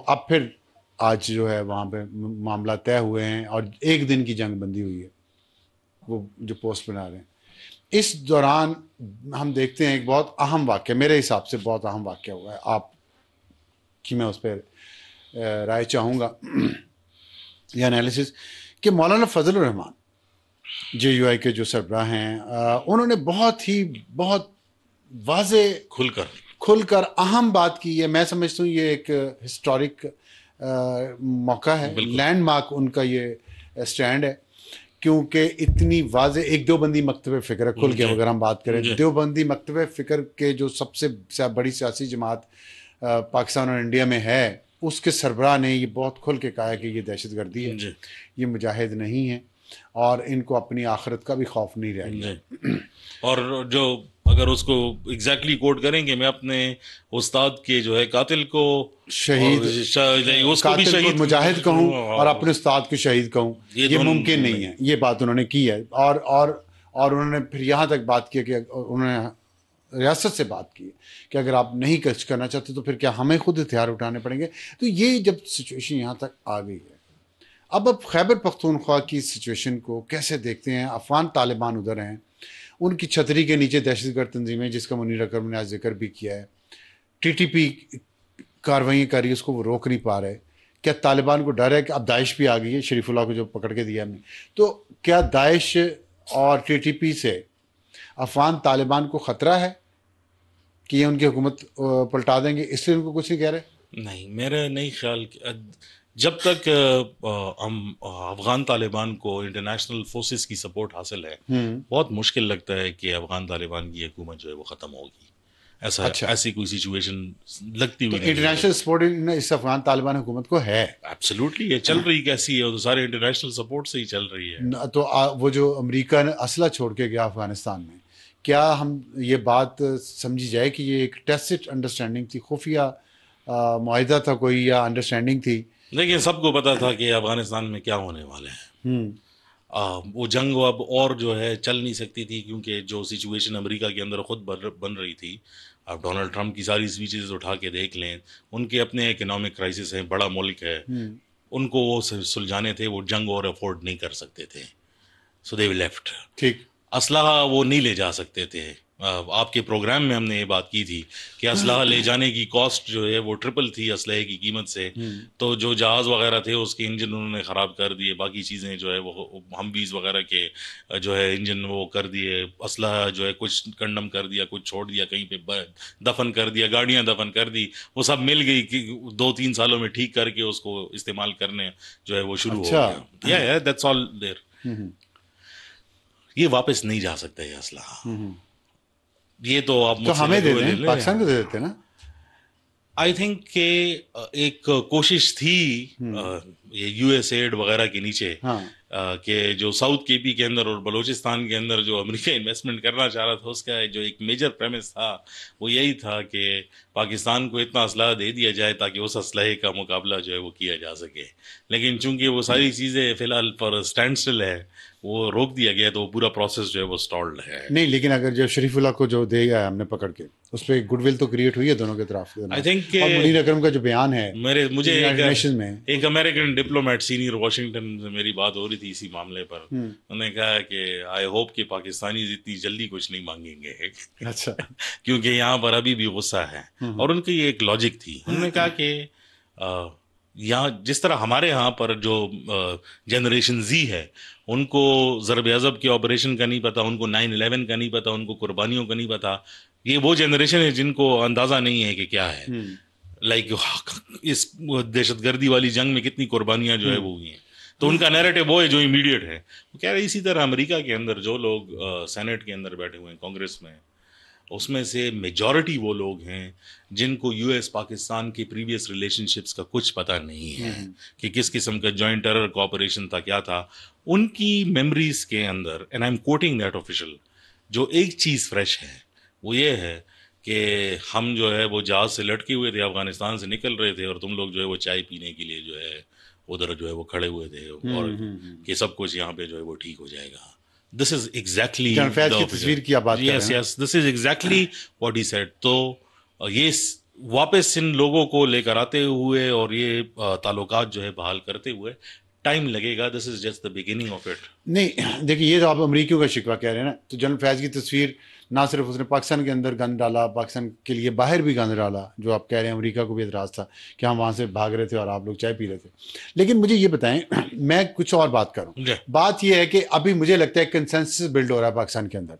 [SPEAKER 1] अब फिर आज जो है वहाँ पे मामला तय हुए हैं और एक दिन की जंग बंदी हुई है, वो जो पोस्ट बना रहे हैं। इस दौरान हम देखते हैं एक बहुत अहम वाक़या, मेरे हिसाब से बहुत अहम वाक़या हुआ है, आपकी मैं उस पर राय चाहूँगा या एनालिसिस, कि मौलाना फजलुर रहमान JUI के जो सरबराह हैं, उन्होंने बहुत वाज़े खुलकर अहम बात की है। मैं समझता हूँ ये एक हिस्टोरिक मौका है, लैंडमार्क उनका ये स्टैंड है, क्योंकि इतनी वाज़े एक देवबंदी मकतब फ़िक्र खुल के अगर हम बात करें, देवबंदी मकतब फ़िक्र के जो सबसे बड़ी सियासी जमात पाकिस्तान और इंडिया में है, उसके सरबराह ने ये बहुत खुल के कहा है कि ये दहशतगर्दी है, ये मुजाहिद नहीं है और इनको अपनी आखिरत का भी खौफ नहीं रह गया।
[SPEAKER 2] और जो अगर उसको एग्जैक्टली कोट करेंगे, मैं अपने उस्ताद के जो है कातिल को
[SPEAKER 1] शहीद,
[SPEAKER 2] उसको भी शहीद
[SPEAKER 1] मुजाहिद कहूँ और अपने उस्ताद को शहीद कहूँ, ये मुमकिन नहीं है। ये बात उन्होंने की है और उन्होंने फिर यहाँ तक बात की कि उन्होंने रियासत से बात की कि अगर आप नहीं कुछ करना चाहते तो फिर क्या हमें खुद हथियार उठाने पड़ेंगे। तो ये जब सिचुएशन यहाँ तक आ गई है, अब खैबर पख्तूनख्वा की सिचुएशन को कैसे देखते हैं? अफगान तालिबान उधर हैं, उनकी छतरी के नीचे दहशतगर्द तंजीमें, जिसका मुनीर अकरम ने आज जिक्र भी किया है, TTP कार्रवाई कर रही है, उसको वो रोक नहीं पा रहे। क्या तालिबान को डर है कि अब दाइश भी आ गई है, शरीफुल्लाह को जो पकड़ के दिया हमने, तो क्या दाइश और TTP से अफगान तालिबान को ख़तरा है कि ये उनकी हुकूमत पलटा देंगे, इसलिए उनको कुछ नहीं कह रहे?
[SPEAKER 2] नहीं, मेरा नहीं ख्याल। जब तक हम अफगान तालिबान को इंटरनेशनल फोर्सेस की सपोर्ट हासिल है, बहुत मुश्किल लगता है कि अफगान तालिबान की हुकूमत जो है वो ख़त्म होगी। ऐसी कोई सिचुएशन लगती हुई नहीं।
[SPEAKER 1] इंटरनेशनल सपोर्ट इस अफगान तालिबान हुकूमत को है,
[SPEAKER 2] एब्सोल्युटली है। चल रही कैसी है? वो तो सारे इंटरनेशनल सपोर्ट से ही चल रही है।
[SPEAKER 1] तो वो जो अमेरिका ने असला छोड़ के गया अफगानिस्तान में, क्या हम ये बात समझी जाए कि ये एक टैसिट अंडरस्टैंडिंग थी, खुफिया मुआहिदा था कोई, या अंडरस्टैंडिंग थी?
[SPEAKER 2] लेकिन सबको पता था कि अफगानिस्तान में क्या होने वाले हैं। वो जंग अब और जो है चल नहीं सकती थी, क्योंकि जो सिचुएशन अमेरिका के अंदर खुद बन रही थी। आप डोनाल्ड ट्रंप की सारी स्पीचेस उठा के देख लें, उनके अपने इकोनॉमिक क्राइसिस है, बड़ा मुल्क है, उनको वो सुलझाने थे, वो जंग और अफोर्ड नहीं कर सकते थे, सो दे लेफ्ट।
[SPEAKER 1] ठीक।
[SPEAKER 2] असलहा वो नहीं ले जा सकते थे। आपके प्रोग्राम में हमने ये बात की थी कि असलहा ले जाने की कॉस्ट जो है वो ट्रिपल थी असलहे की कीमत से। तो जो जहाज़ वगैरह थे उसके इंजन उन्होंने ख़राब कर दिए, बाकी चीज़ें जो है वो हमवीज़ वगैरह के जो है इंजन वो कर दिए, असलहा जो है कुछ कंडम कर दिया, कुछ छोड़ दिया, कहीं पे दफन कर दिया, गाड़ियाँ दफन कर दी, वो सब मिल गई कि 2-3 सालों में ठीक करके उसको इस्तेमाल करने जो है वो शुरू हो
[SPEAKER 1] अच्छा।
[SPEAKER 2] गया। या दैट्स ऑल देयर। ये वापस नहीं जा सकता ये असलहा। ये तो आप
[SPEAKER 1] तो
[SPEAKER 2] मुझसे
[SPEAKER 1] हमें दे
[SPEAKER 2] ले
[SPEAKER 1] दें,
[SPEAKER 2] ले।
[SPEAKER 1] पाकिस्तान को दे देते ना।
[SPEAKER 2] आई थिंक के एक कोशिश थी ये यूएस एड वगैरह के नीचे
[SPEAKER 1] हाँ।
[SPEAKER 2] कि जो साउथ केपी के अंदर और बलूचिस्तान के अंदर जो अमेरिका इन्वेस्टमेंट करना चाह रहा था, उसका जो एक मेजर प्रेमिस था वो यही था कि पाकिस्तान को इतना असलहा दे दिया जाए ताकि उस असलहे का मुकाबला जो है वो किया जा सके। लेकिन चूंकि वो सारी चीज़ें फिलहाल पर स्टैंड स्टिल है, वो रोक दिया गया, तो वो पूरा प्रोसेस जो है वो स्टॉल्ड है।
[SPEAKER 1] नहीं, लेकिन अगर जो शरीफुल्लाह को जो दे गया है हमने पकड़ के, उस पर गुडविल तो क्रिएट हुई है दोनों के तरफ।
[SPEAKER 2] आई थिंक
[SPEAKER 1] और मुनीर अकरम का जो बयान है
[SPEAKER 2] मुझे
[SPEAKER 1] नेशन में,
[SPEAKER 2] एक अमेरिकन डिप्लोमेट सीनियर वाशिंगटन से मेरी बात हो रही थी इसी मामले पर, उन्होंने कहा कि आई होप कि पाकिस्तानी इतनी जल्दी कुछ नहीं मांगेंगे।
[SPEAKER 1] अच्छा।
[SPEAKER 2] क्योंकि यहाँ पर अभी भी गुस्सा है। और उनकी एक लॉजिक थी, उन्होंने कहा कि यहाँ जिस तरह हमारे यहाँ पर जो जनरेशन जी है उनको ज़रब अज़ब के ऑपरेशन का नहीं पता, उनको 9/11 का नहीं पता, उनको कुर्बानियों का नहीं पता। ये वो जनरेशन है जिनको अंदाज़ा नहीं है कि क्या है, लाइक इस दहशतगर्दी वाली जंग में कितनी कुर्बानियां जो है वो हुई हैं। तो उनका नैरेटिव वो है जो इमीडिएट है। वो कह रहे इसी तरह अमेरिका के अंदर जो लोग सेनेट के अंदर बैठे हुए हैं, कांग्रेस में, उसमें से मेजॉरिटी वो लोग हैं जिनको यूएस पाकिस्तान के प्रीवियस रिलेशनशिप्स का कुछ पता नहीं है कि किस किस्म का जॉइंट टेरर कोऑपरेशन था, क्या था। उनकी मेमोरीज के अंदर, and I am quoting that official, जो एक चीज़ फ्रेश है वो ये है कि हम जो है वो जहाज़ से लटके हुए थे, अफगानिस्तान से निकल रहे थे, और तुम लोग जो है वो चाय पीने के लिए जो है उधर जो है वो खड़े हुए थे, और कि सब कुछ यहाँ पे जो है वो ठीक हो जाएगा। This is exactly
[SPEAKER 1] फैज की तस्वीर की आप बात कर रहे हैं।
[SPEAKER 2] yes, this is exactly what he said। तो ये वापस इन लोगों को लेकर आते हुए और ये ताल्लुकात जो है बहाल करते हुए टाइम लगेगा। This is just the beginning of it.
[SPEAKER 1] नहीं, देखिए, ये तो आप अमरीकियों का शिकवा कह रहे हैं ना, तो जनरल फैज़ की तस्वीर ना सिर्फ उसने पाकिस्तान के अंदर गंद डाला, पाकिस्तान के लिए बाहर भी गंद डाला, जो आप कह रहे हैं अमेरिका को भी एतराज़ था कि हम वहाँ से भाग रहे थे और आप लोग चाय पी रहे थे। लेकिन मुझे ये बताएं, मैं कुछ और बात करूँ। बात ये है कि अभी मुझे लगता है कंसेंसस बिल्ड हो रहा है पाकिस्तान के अंदर,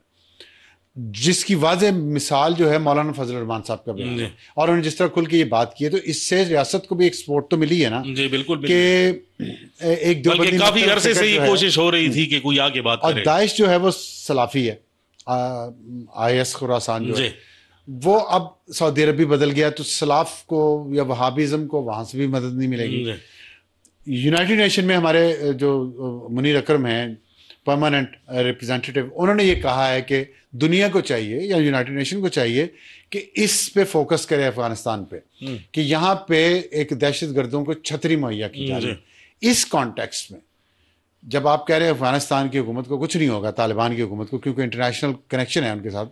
[SPEAKER 1] जिसकी वाज़ेह मिसाल जो है मौलाना फजल रहमान साहब का बयान है, और उन्होंने जिस तरह खुल के ये बात की है, तो इससे रियासत को भी एक सपोर्ट तो मिली है ना।
[SPEAKER 2] जी बिल्कुल,
[SPEAKER 1] कि एक
[SPEAKER 2] बल्कि काफी अरसे से ये कोशिश हो रही थी कि कोई आके बात करे।
[SPEAKER 1] और दाइश जो है वो सलाफी है, IS खुरासान जो है वो अब सऊदी अरब भी बदल गया, तो सलाफ को या वहाबिज्म को वहां से भी मदद नहीं मिलेगी। यूनाइटेड नेशन में हमारे जो मुनीर अकरम हैं परमानेंट रिप्रेजेंटेटिव, उन्होंने ये कहा है कि दुनिया को चाहिए या यूनाइटेड नेशन को चाहिए कि इस पे फोकस करे अफगानिस्तान पे, कि यहाँ पे एक दहशत गर्दों को छतरी मुहैया की जाए। इस कॉन्टेक्स्ट में जब आप कह रहे हैं अफगानिस्तान की हुकूमत को कुछ नहीं होगा, तालिबान की हुकूमत को, क्योंकि इंटरनेशनल कनेक्शन है उनके साथ,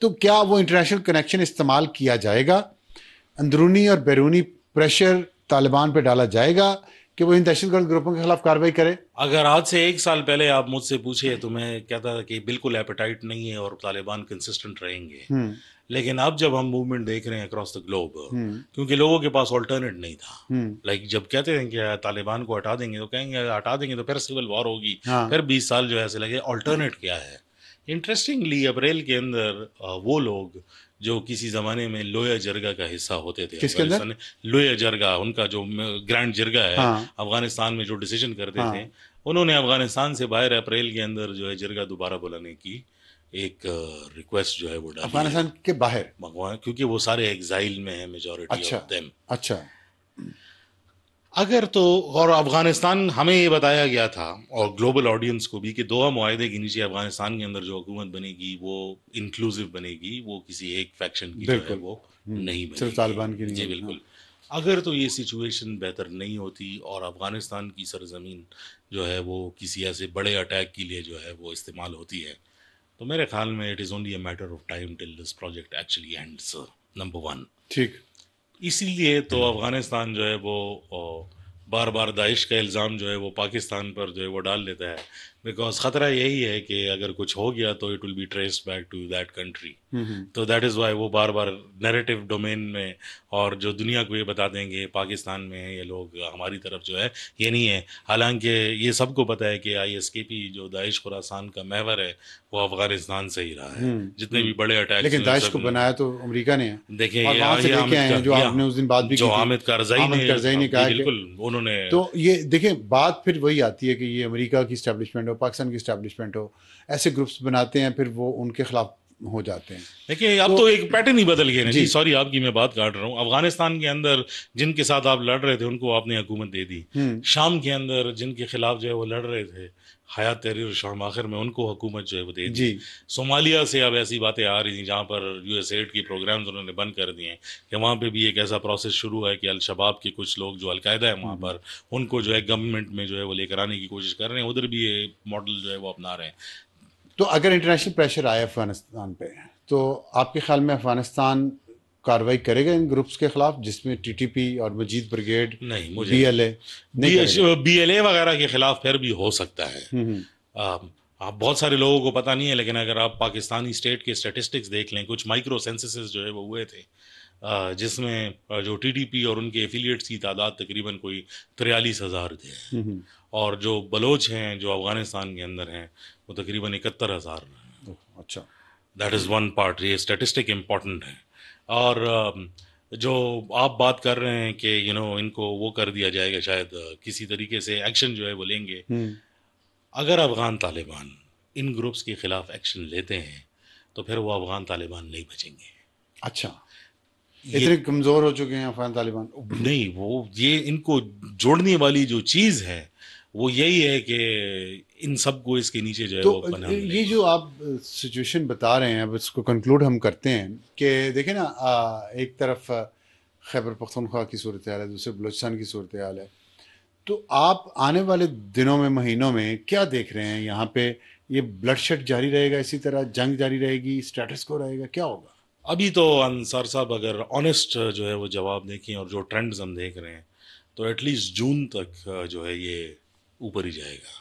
[SPEAKER 1] तो क्या वो इंटरनेशनल कनेक्शन इस्तेमाल किया जाएगा, अंदरूनी और बैरूनी प्रेशर तालिबान पे डाला जाएगा कि वो इन दहशतगर्द ग्रुपों के खिलाफ कार्रवाई करे?
[SPEAKER 2] अगर आज से 1 साल पहले आप मुझसे पूछे तो मैं कहता था कि बिल्कुल एपेटाइट नहीं है और तालिबान कंसिस्टेंट रहेंगे। लेकिन अब जब हम मूवमेंट देख रहे हैं अक्रॉस द ग्लोब, क्योंकि लोगों के पास ऑल्टरनेट नहीं था। लाइक जब कहते हैं कि तालिबान को हटा देंगे तो कहेंगे हटा देंगे तो फिर सिविल वॉर होगी, फिर 20 साल जो है ऐसे लगे। ऑल्टरनेट क्या है? इंटरेस्टिंगली अप्रैल के अंदर वो लोग जो किसी ज़माने में लोया जरगा का हिस्सा होते थे,
[SPEAKER 1] किसके अंदर?
[SPEAKER 2] लोया जरगा, उनका जो ग्रैंड जरगा है, अफगानिस्तान में जो डिसीजन करते थे, उन्होंने अफगानिस्तान से बाहर अप्रैल के अंदर जो है जरगा दोबारा बुलाने की एक रिक्वेस्ट जो है वो डाली
[SPEAKER 1] अफगानिस्तान के बाहर,
[SPEAKER 2] क्योंकि वो सारे एग्जाइल में है मेजॉरिटी ऑफ देम।
[SPEAKER 1] अच्छा।
[SPEAKER 2] अगर तो, और अफगानिस्तान हमें ये बताया गया था और ग्लोबल ऑडियंस को भी कि दोहा मुआहदे के नीचे अफगानिस्तान के अंदर जो हुकूमत बनेगी वो इंक्लूसिव बनेगी, वो किसी एक फैक्शन की जो है वो नहीं बनेगी,
[SPEAKER 1] सिर्फ तालिबान की नहीं।
[SPEAKER 2] जी बिल्कुल। अगर तो ये सिचुएशन बेहतर नहीं होती और अफ़गानिस्तान की सरज़मीन जो है वो किसी ऐसे बड़े अटैक के लिए जो है वो इस्तेमाल होती है, तो मेरे ख़्याल में it is only a matter of time till this project actually ends, number 1।
[SPEAKER 1] ठीक।
[SPEAKER 2] इसीलिए तो अफ़गानिस्तान जो है वो बार बार दाइश का इल्ज़ाम जो है वो पाकिस्तान पर जो है वो डाल लेता है, बिकॉज ख़तरा यही है कि अगर कुछ हो गया तो it will be traced back to that country. तो दैट इज़ वाई वो बार बार नैरेटिव डोमेन में और जो दुनिया को ये बता देंगे पाकिस्तान में है ये लोग, हमारी तरफ जो है ये नहीं है। हालांकि ये सबको पता है कि ISKP जो दाइश खुरासान का महवर है वो अफ़गानिस्तान से ही रहा है। जितने भी बड़े अटैक्स
[SPEAKER 1] लेकिन
[SPEAKER 2] हुए
[SPEAKER 1] दाइश
[SPEAKER 2] सब
[SPEAKER 1] को बनाया तो अमेरिका ने है,
[SPEAKER 2] देखिए
[SPEAKER 1] और वहां से
[SPEAKER 2] ये
[SPEAKER 1] लेके आए हैं, जो आपने उस दिन बात भी की
[SPEAKER 2] जो
[SPEAKER 1] थी,
[SPEAKER 2] हामिद करज़ई
[SPEAKER 1] हामिद करज़ई ने
[SPEAKER 2] जी
[SPEAKER 1] कहा कि
[SPEAKER 2] बिल्कुल उन्होंने
[SPEAKER 1] तो ये देखिए बात फिर वही आती है कि ये अमेरिका की स्टैब्लिशमेंट हो, पाकिस्तान की स्टैब्लिशमेंट हो, ऐसे ग्रुप्स बनाते हैं, फिर वो उनके खिलाफ हो जाते हैं।
[SPEAKER 2] देखिए अब तो एक पैटर्न ही बदल गया ना जी।
[SPEAKER 1] जी।
[SPEAKER 2] सॉरी आपकी मैं बात काट रहा हूँ। अफगानिस्तान के अंदर जिनके साथ आप लड़ रहे थे उनको आपने हुकूमत दे दी, शाम के अंदर जिनके खिलाफ जो है वो लड़ रहे थे हयात तहरीर शाम आखिर में उनको हुकूमत जो है वो दे दी।
[SPEAKER 1] जी।
[SPEAKER 2] सोमालिया से अब ऐसी बातें आ रही थी जहाँ पर USAID की प्रोग्राम्स उन्होंने बंद कर दिए हैं कि वहाँ पे भी एक ऐसा प्रोसेस शुरू है कि अल-शबाब के कुछ लोग जो अलकायदा है वहाँ पर उनको जो है गवर्नमेंट में जो है वो लेकर आने की कोशिश कर रहे हैं, उधर भी ये मॉडल जो है वो अपना रहे हैं।
[SPEAKER 1] तो अगर इंटरनेशनल प्रेशर आए अफगानिस्तान पे, तो आपके ख्याल में अफगानिस्तान कार्रवाई करेगा इन ग्रुप्स के खिलाफ जिसमें TTP और मजीद ब्रिगेड,
[SPEAKER 2] नहीं, मुझे
[SPEAKER 1] BLA नहीं करेगा?
[SPEAKER 2] BLA वगैरह के खिलाफ फिर भी हो सकता है। आप बहुत सारे लोगों को पता नहीं है, लेकिन अगर आप पाकिस्तानी स्टेट के स्टैटिस्टिक्स देख लें, कुछ माइक्रो सेंससेस जो है वो हुए थे, जिसमें जो TTP और उनके एफिलिएट्स की तादाद तकरीबन कोई 43,000 थे, और जो बलोच हैं जो अफगानिस्तान के अंदर हैं वो तकरीबन 71,000।
[SPEAKER 1] अच्छा,
[SPEAKER 2] दैट इज़ वन पार्ट, ये स्टैटिस्टिक इम्पॉर्टेंट है। और जो आप बात कर रहे हैं कि इनको वो कर दिया जाएगा, शायद किसी तरीके से एक्शन जो है वो लेंगे। अगर अफ़गान तालिबान इन ग्रुप्स के ख़िलाफ़ एक्शन लेते हैं तो फिर वो अफ़गान तालिबान नहीं बचेंगे।
[SPEAKER 1] अच्छा, इतने कमज़ोर हो चुके हैं अफ़गान तालिबान?
[SPEAKER 2] नहीं, वो ये इनको जोड़ने वाली जो चीज़ है वो यही है कि इन सबको इसके नीचे जो है वो
[SPEAKER 1] तो ये जो आप सिचुएशन बता रहे हैं, अब इसको कंक्लूड हम करते हैं कि देखें ना, एक तरफ खैबर पख्तूनख्वा की सूरत हाल है, दूसरे बलूचिस्तान की सूरत हाल है। तो आप आने वाले दिनों में, महीनों में क्या देख रहे हैं यहाँ पे? ये ब्लडशेड जारी रहेगा, इसी तरह जंग जारी रहेगी, स्टेटस को रहेगा, क्या होगा?
[SPEAKER 2] अभी तो अंसार साहब अगर ऑनेस्ट जो है वो जवाब देखें और जो ट्रेंड्स हम देख रहे हैं तो एटलीस्ट जून तक जो है ये ऊपर ही जाएगा।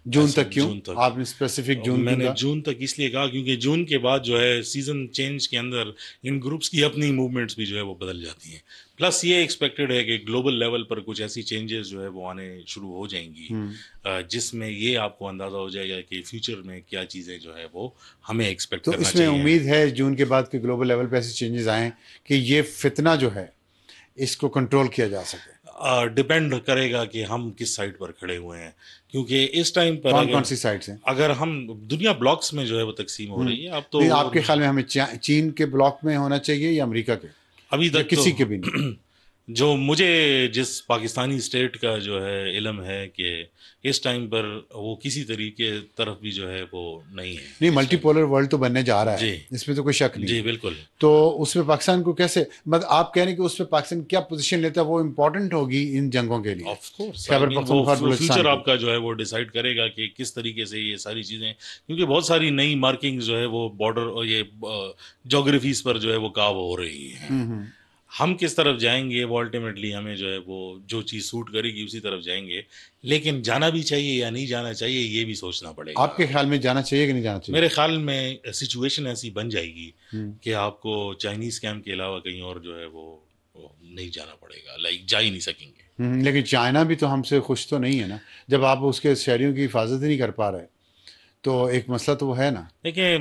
[SPEAKER 1] जून तक क्यों?
[SPEAKER 2] जून तक
[SPEAKER 1] आपने स्पेसिफिक जून
[SPEAKER 2] मैंने
[SPEAKER 1] क्यों कहा?
[SPEAKER 2] जून तक इसलिए कहा क्योंकि जून के बाद जो है सीजन चेंज के अंदर इन ग्रुप्स की अपनी मूवमेंट्स भी जो है वो बदल जाती हैं। प्लस ये एक्सपेक्टेड है कि ग्लोबल लेवल पर कुछ ऐसी चेंजेस जो है वो आने शुरू हो जाएंगी, जिसमें ये आपको अंदाज़ा हो जाएगा कि फ्यूचर में क्या चीज़ें जो है वो हमें एक्सपेक्ट
[SPEAKER 1] तो
[SPEAKER 2] करना
[SPEAKER 1] इसमें
[SPEAKER 2] चाहिए।
[SPEAKER 1] उम्मीद है जून के बाद के ग्लोबल लेवल पे ऐसे चेंजेस आएँ कि ये फितना जो है इसको कंट्रोल किया जा सके।
[SPEAKER 2] डिपेंड करेगा कि हम किस साइड पर खड़े हुए हैं, क्योंकि इस टाइम पर
[SPEAKER 1] कौन कौन सी साइड्स हैं?
[SPEAKER 2] अगर हम दुनिया ब्लॉक्स में जो है वो तकसीम हो रही है अब तो।
[SPEAKER 1] नहीं, आपके ख्याल में हमें चीन के ब्लॉक में होना चाहिए या अमेरिका के?
[SPEAKER 2] अभी
[SPEAKER 1] या
[SPEAKER 2] तक
[SPEAKER 1] किसी
[SPEAKER 2] तो
[SPEAKER 1] के भी नहीं?
[SPEAKER 2] जो मुझे जिस पाकिस्तानी स्टेट का जो है इल्म है कि इस टाइम पर वो किसी तरीके तरफ भी जो है वो नहीं है।
[SPEAKER 1] नहीं, मल्टीपोलर वर्ल्ड तो बनने जा रहा है,
[SPEAKER 2] जी,
[SPEAKER 1] इसमें तो कोई शक नहीं
[SPEAKER 2] जी
[SPEAKER 1] है।
[SPEAKER 2] बिल्कुल।
[SPEAKER 1] तो उसमें पाकिस्तान को कैसे, मतलब आप कह रहे हैं कि उसमें पाकिस्तान क्या पोजीशन लेता है वो इम्पोर्टेंट होगी इन जंगों के लिए?
[SPEAKER 2] ऑफ कोर्स
[SPEAKER 1] खैबर पख्तूनख्वा और
[SPEAKER 2] वो
[SPEAKER 1] बलूचिस्तान
[SPEAKER 2] फ्यूचर
[SPEAKER 1] की।
[SPEAKER 2] आपका जो है वो डिसाइड करेगा कि किस तरीके से ये सारी चीज़ें, क्योंकि बहुत सारी नई मार्किंग्स जो है वो बॉर्डर और ये जोग्राफीज पर जो है वो काव हो रही हैं। हम किस तरफ जाएंगे वो अल्टीमेटली हमें जो है वो जो चीज़ सूट करेगी उसी तरफ जाएंगे, लेकिन जाना भी चाहिए या नहीं जाना चाहिए ये भी सोचना पड़ेगा।
[SPEAKER 1] आपके ख्याल में जाना चाहिए कि नहीं जाना चाहिए?
[SPEAKER 2] मेरे ख्याल में सिचुएशन ऐसी बन जाएगी कि आपको चाइनीज़ कैंप के अलावा कहीं और जो है वो नहीं जाना पड़ेगा, लाइक जा ही नहीं सकेंगे।
[SPEAKER 1] लेकिन चाइना भी तो हमसे खुश तो नहीं है ना, जब आप उसके शहरियों की हिफाजत ही नहीं कर पा रहे, तो एक मसला तो वो है ना।
[SPEAKER 2] देखिए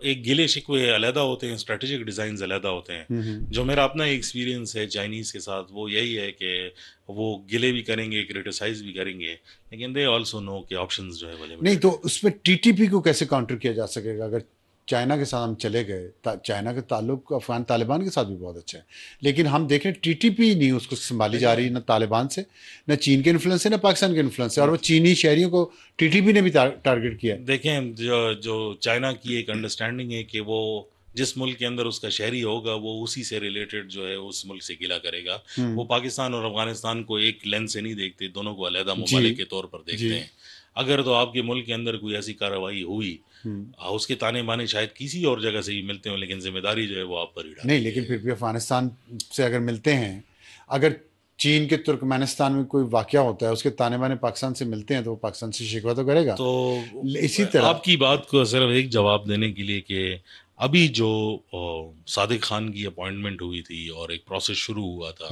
[SPEAKER 2] एक गिले शिकवे अलहदा होते हैं, स्ट्रेटेजिक डिज़ाइंस अलहदा होते हैं। जो मेरा अपना एक्सपीरियंस है चाइनीज़ के साथ वो यही है कि वो गिले भी करेंगे, क्रिटिसाइज भी करेंगे, लेकिन दे ऑल्सो नो कि ऑप्शंस जो है वो
[SPEAKER 1] नहीं, तो उसमें TTP को कैसे काउंटर किया जा सकेगा? अगर चाइना के साथ हम चले गए, चाइना का ताल्लुक अफगान तालिबान के साथ भी बहुत अच्छा है, लेकिन हम देखें TTP नहीं उसको संभाली जा रही, ना तालिबान से, ना चीन के इन्फ्लुएंस से, ना पाकिस्तान के इन्फ्लुएंस से, और वो चीनी शहरियों को TTP ने भी टारगेट किया है।
[SPEAKER 2] देखें जो चाइना की एक अंडरस्टैंडिंग है कि वो जिस मुल्क के अंदर उसका शहरी होगा वो उसी से रिलेटेड जो है उस मुल्क से गिला करेगा। वो पाकिस्तान और अफगानिस्तान को एक लेंस से नहीं देखते, दोनों को अलहदा
[SPEAKER 1] जी
[SPEAKER 2] ममालिक के तौर पर देखते
[SPEAKER 1] जी
[SPEAKER 2] हैं। अगर तो आपके मुल्क के अंदर कोई ऐसी कार्रवाई हुई, उसके ताने बाने शायद किसी और जगह से ही मिलते हो, लेकिन जिम्मेदारी जो है वो आप पर ही
[SPEAKER 1] नहीं,
[SPEAKER 2] डालती
[SPEAKER 1] लेकिन
[SPEAKER 2] है।
[SPEAKER 1] फिर भी अफगानिस्तान से अगर मिलते हैं, अगर चीन के तुर्कमेनिस्तान में कोई वाक़या होता है, उसके ताने बाने पाकिस्तान से मिलते हैं, तो वो पाकिस्तान से शिकवा तो करेगा।
[SPEAKER 2] तो
[SPEAKER 1] इसी तरह
[SPEAKER 2] आपकी बात को सिर्फ एक जवाब देने के लिए कि अभी जो सादिक खान की अपॉइंटमेंट हुई थी और एक प्रोसेस शुरू हुआ था,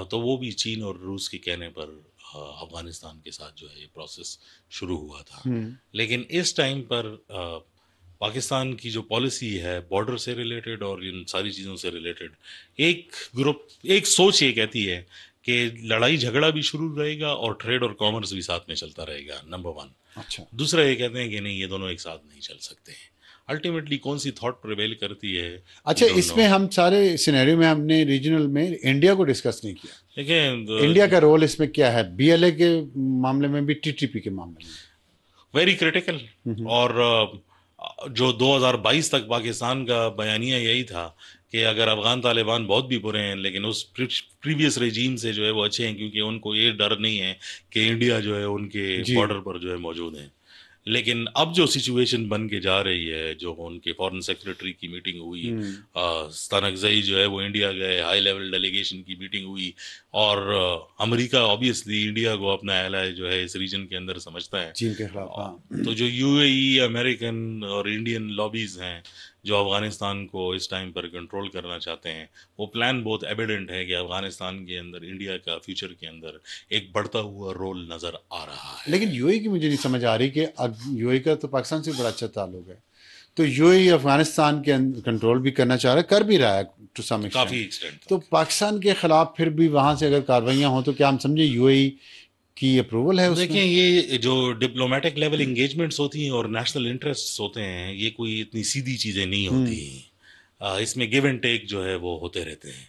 [SPEAKER 2] तो वो भी चीन और रूस के कहने पर अफगानिस्तान के साथ जो है ये प्रोसेस शुरू हुआ था। लेकिन इस टाइम पर पाकिस्तान की जो पॉलिसी है बॉर्डर से रिलेटेड और इन सारी चीज़ों से रिलेटेड, एक सोच ये कहती है कि लड़ाई झगड़ा भी शुरू रहेगा और ट्रेड और कॉमर्स भी साथ में चलता रहेगा, नंबर वन।
[SPEAKER 1] अच्छा
[SPEAKER 2] दूसरा ये कहते हैं कि नहीं, ये दोनों एक साथ नहीं चल सकते हैं। अल्टीमेटली कौन सी थॉट प्रिवेल करती है,
[SPEAKER 1] अच्छा,
[SPEAKER 2] वी डोंट
[SPEAKER 1] इसमें
[SPEAKER 2] नो।
[SPEAKER 1] हम सारे सिनेरियो में हमने रीजनल में इंडिया को डिस्कस नहीं किया।
[SPEAKER 2] देखिए,
[SPEAKER 1] इंडिया का रोल इसमें क्या है, बीएलए के मामले में भी, टीटीपी के मामले में?
[SPEAKER 2] Very critical. और जो 2022 तक पाकिस्तान का बयानिया यही था कि अगर अफगान तालिबान बहुत भी बुरे हैं, लेकिन उस प्रीवियस रेजीम से जो है वो अच्छे हैं, क्योंकि उनको ये डर नहीं है कि इंडिया जो है उनके
[SPEAKER 1] जी
[SPEAKER 2] बॉर्डर पर जो है मौजूद है। लेकिन अब जो सिचुएशन बन के जा रही है, जो उनके फॉरेन सेक्रेटरी की मीटिंग हुई, स्तनकज़ई जो है वो इंडिया गए, हाई लेवल डेलीगेशन की मीटिंग हुई, और अमेरिका ऑब्वियसली इंडिया को अपना एलाय जो है इस रीजन के अंदर समझता है।
[SPEAKER 1] चीन के खिलाफ, हाँ।
[SPEAKER 2] तो जो यूएई, अमेरिकन और इंडियन लॉबीज हैं जो अफगानिस्तान को इस टाइम पर कंट्रोल करना चाहते हैं, वो प्लान बहुत एविडेंट है कि अफगानिस्तान के अंदर इंडिया का फ्यूचर के अंदर एक बढ़ता हुआ रोल नज़र आ रहा है।
[SPEAKER 1] लेकिन यूएई की मुझे नहीं समझ आ रही कि अब यूएई का तो पाकिस्तान से बड़ा अच्छा ताल्लुक है, तो यूएई अफगानिस्तान के कंट्रोल भी करना चाह रहा है, कर भी रहा है टू सम
[SPEAKER 2] काफ़ी
[SPEAKER 1] एक्सटेंट।
[SPEAKER 2] एक्सटेंट
[SPEAKER 1] तो पाकिस्तान के खिलाफ फिर भी वहाँ से अगर कार्रवाइयाँ हों, तो क्या हम समझे यूएई की अप्रूवल है उसमें?
[SPEAKER 2] देखिए, ये जो डिप्लोमेटिक लेवल एंगेजमेंट्स होती हैं और नेशनल इंटरेस्ट्स होते हैं, ये कोई इतनी सीधी चीज़ें नहीं होती। इसमें गिव एंड टेक जो है वो होते रहते हैं।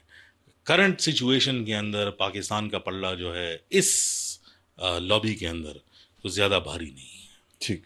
[SPEAKER 2] करंट सिचुएशन के अंदर पाकिस्तान का पल्ला जो है इस लॉबी के अंदर कुछ ज़्यादा भारी नहीं है।
[SPEAKER 1] ठीक।